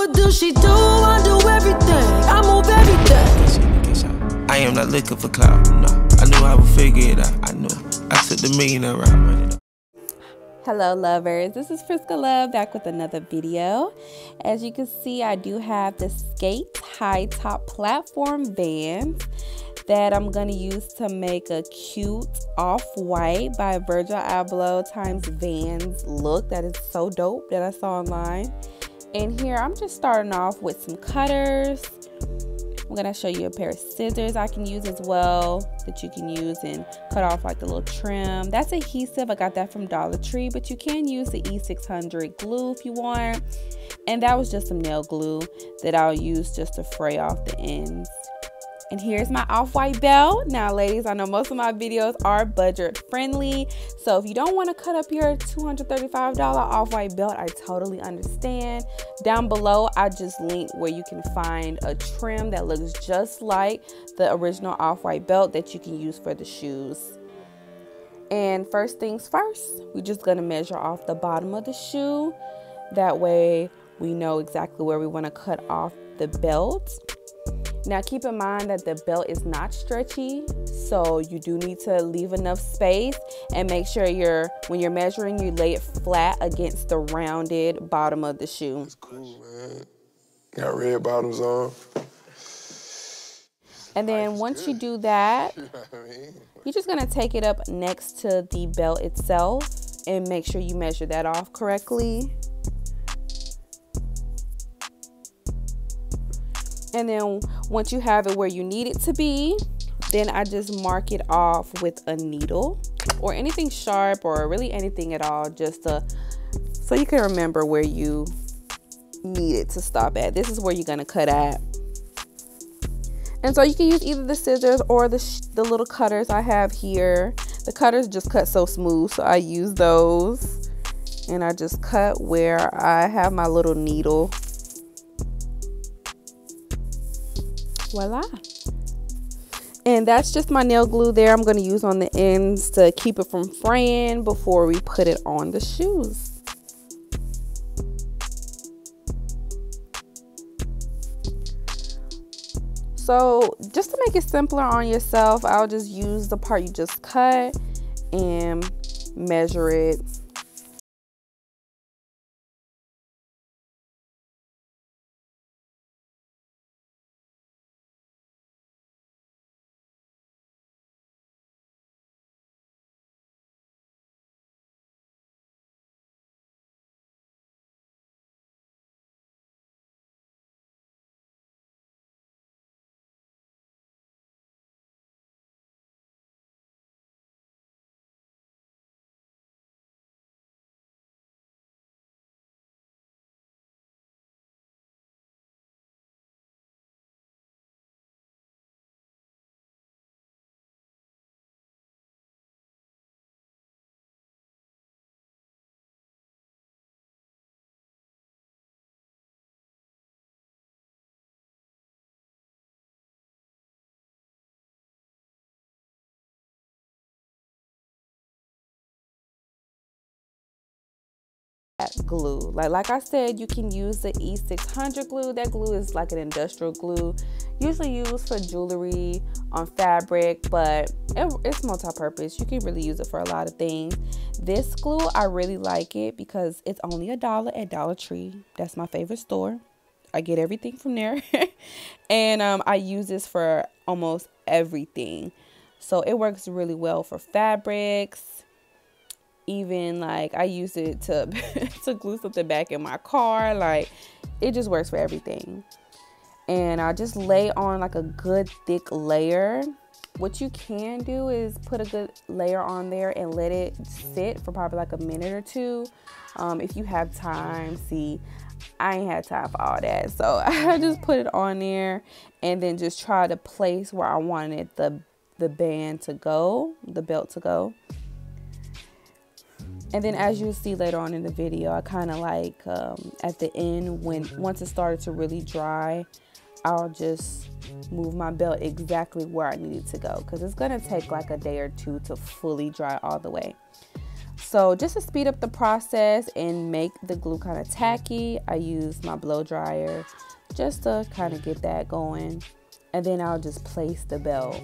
what do she do? I do everything, I move everything. I am not looking for clout, no. I knew I would figure it out, I knew. I took the millionaire route, running up. Hello lovers, this is Friska Love back with another video. As you can see, I do have the SK8 high top platform Vans that I'm going to use to make a cute off-white by Virgil Abloh times Vans look that is so dope that I saw online. And here I'm just starting off with some cutters. I'm going to show you a pair of scissors I can use as well that you can use and cut off like the little trim. That's adhesive. I got that from Dollar Tree, but you can use the E600 glue if you want. And that was just some nail glue that I'll use just to fray off the ends. And here's my off-white belt. Now, ladies, I know most of my videos are budget friendly. So if you don't want to cut up your $235 off-white belt, I totally understand. Down below, I just linked where you can find a trim that looks just like the original off-white belt that you can use for the shoes. And first things first, we're just going to measure off the bottom of the shoe. That way we know exactly where we want to cut off the belt. Now keep in mind that the belt is not stretchy, so you do need to leave enough space and make sure when you're measuring, you lay it flat against the rounded bottom of the shoe. That's cool, man. Got red bottoms on. And then once you do that, you're just gonna take it up next to the belt itself and make sure you measure that off correctly. And then once you have it where you need it to be, then I just mark it off with a needle or anything sharp or really anything at all, just so you can remember where you need it to stop at. This is where you're gonna cut at. And so you can use either the scissors or the little cutters I have here. The cutters just cut so smooth, so I use those. And I just cut where I have my little needle. Voila. And that's just my nail glue there. I'm going to use on the ends to keep it from fraying before we put it on the shoes. So just to make it simpler on yourself, I'll just use the part you just cut and measure it. Glue, like I said, you can use the E600 glue. That glue is like an industrial glue, usually used for jewelry on fabric, but it's multi-purpose. You can really use it for a lot of things. This glue, I really like it because it's only $1 at Dollar Tree. That's my favorite store. I get everything from there. And I use this for almost everything, so it works really well for fabrics. Even like I use it to to glue something back in my car. Like it just works for everything. And I just lay on like a good thick layer. What you can do is put a good layer on there and let it sit for probably like a minute or two. If you have time. See, I ain't had time for all that, so I just put it on there and then just try to place where I wanted the band to go, the belt to go. And then as you'll see later on in the video, I kind of like at the end, once it started to really dry, I'll just move my belt exactly where I need it to go, because it's going to take like a day or two to fully dry all the way. So just to speed up the process and make the glue kind of tacky, I use my blow dryer just to kind of get that going. And then I'll just place the belt.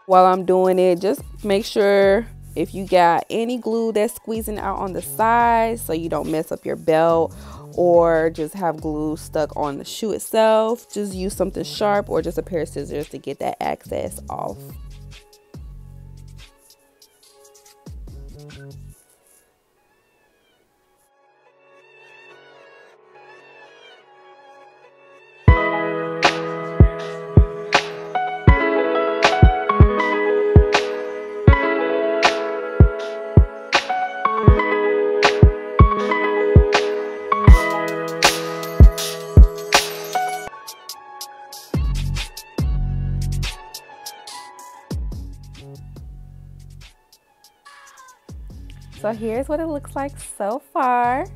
While I'm doing it, just make sure if you got any glue that's squeezing out on the sides so you don't mess up your belt, or just have glue stuck on the shoe itself, just use something sharp or just a pair of scissors to get that excess off. So here's what it looks like so far.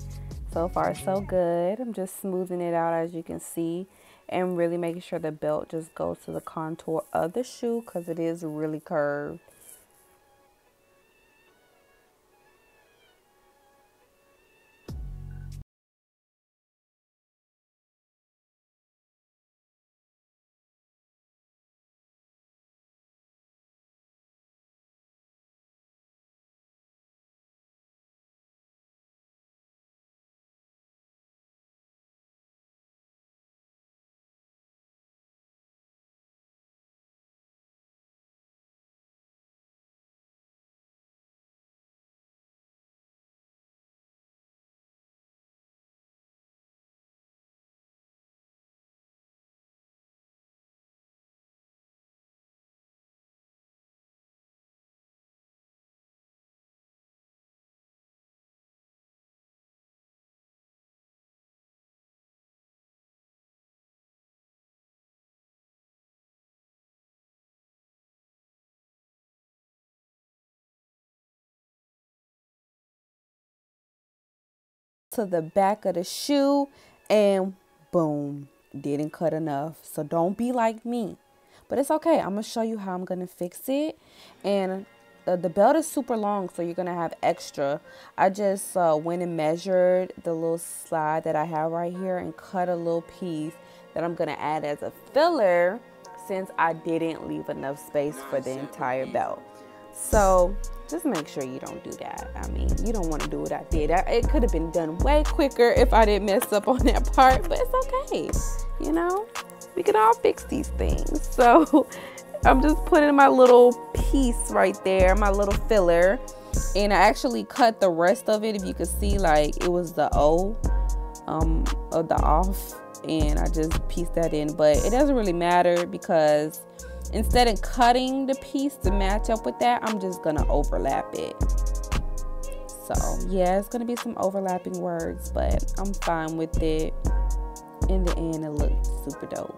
So far, so good. I'm just smoothing it out, as you can see, and really making sure the belt just goes to the contour of the shoe because it is really curved. To the back of the shoe, and boom, didn't cut enough. So don't be like me, but it's okay. I'm gonna show you how I'm gonna fix it. And the belt is super long, so you're gonna have extra. I just went and measured the little slide that I have right here and cut a little piece that I'm gonna add as a filler, since I didn't leave enough space for the entire belt. So just make sure you don't do that. I mean, you don't want to do what I did. It could have been done way quicker if I didn't mess up on that part, but it's okay. You know, we can all fix these things. So I'm just putting my little piece right there, my little filler. And I actually cut the rest of it. If you could see, like, it was the O of the off, and I just pieced that in. But it doesn't really matter, because instead of cutting the piece to match up with that, I'm just gonna overlap it. So yeah, it's gonna be some overlapping words, but I'm fine with it. In the end, it looks super dope.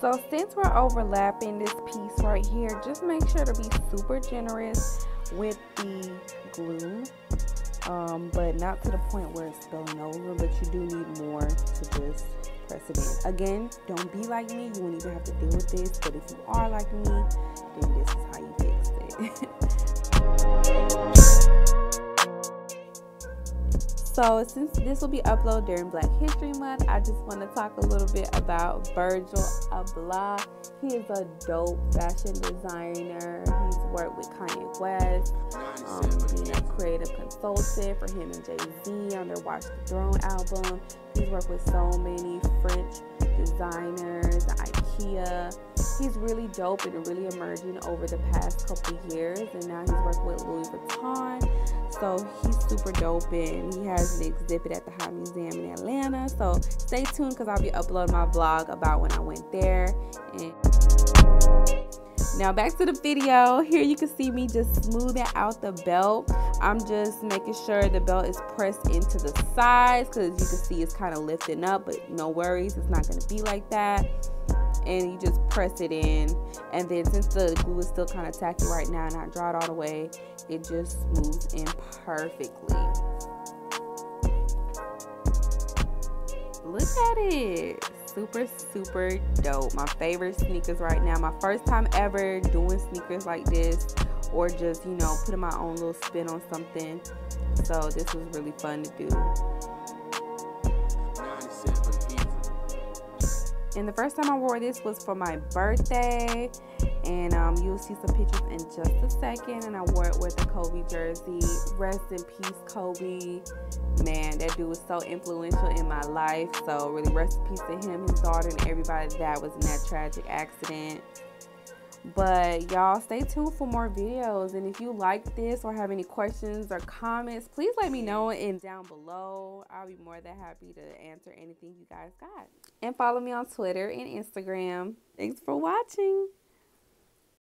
So since we're overlapping this piece right here, just make sure to be super generous with the glue, but not to the point where it's spilling over, but you do need more to just press it in. Again, don't be like me. You won't even have to deal with this, but if you are like me, then this is how you fix it. So since this will be uploaded during Black History Month, I just want to talk a little bit about Virgil Abloh. He is a dope fashion designer. He's worked with Kanye West, being a creative consultant for him and Jay-Z on their Watch the Throne album. He's worked with so many French designers, IKEA. He's really dope and really emerging over the past couple years, and now he's worked with Louis Vuitton. So he's super dope, and he has an exhibit at the High Museum in Atlanta. So stay tuned, because I'll be uploading my vlog about when I went there. And now back to the video. Here you can see me just smoothing out the belt. I'm just making sure the belt is pressed into the sides, because you can see it's kind of lifting up, but no worries, it's not going to be like that. And you just press it in, and then since the glue is still kind of tacky right now and not dried all the way, it just moves in perfectly. Look at it. Super dope. My favorite sneakers right now. My first time ever doing sneakers like this, or just, you know, putting my own little spin on something. So this was really fun to do. And the first time I wore this was for my birthday, and you'll see some pictures in just a second. And I wore it with a Kobe jersey. Rest in peace, Kobe. Man, that dude was so influential in my life. So really rest in peace to him, his daughter, and everybody that was in that tragic accident. But y'all, stay tuned for more videos, and if you like this or have any questions or comments, please let me know down below. I'll be more than happy to answer anything you guys got. And follow me on Twitter and Instagram. Thanks for watching.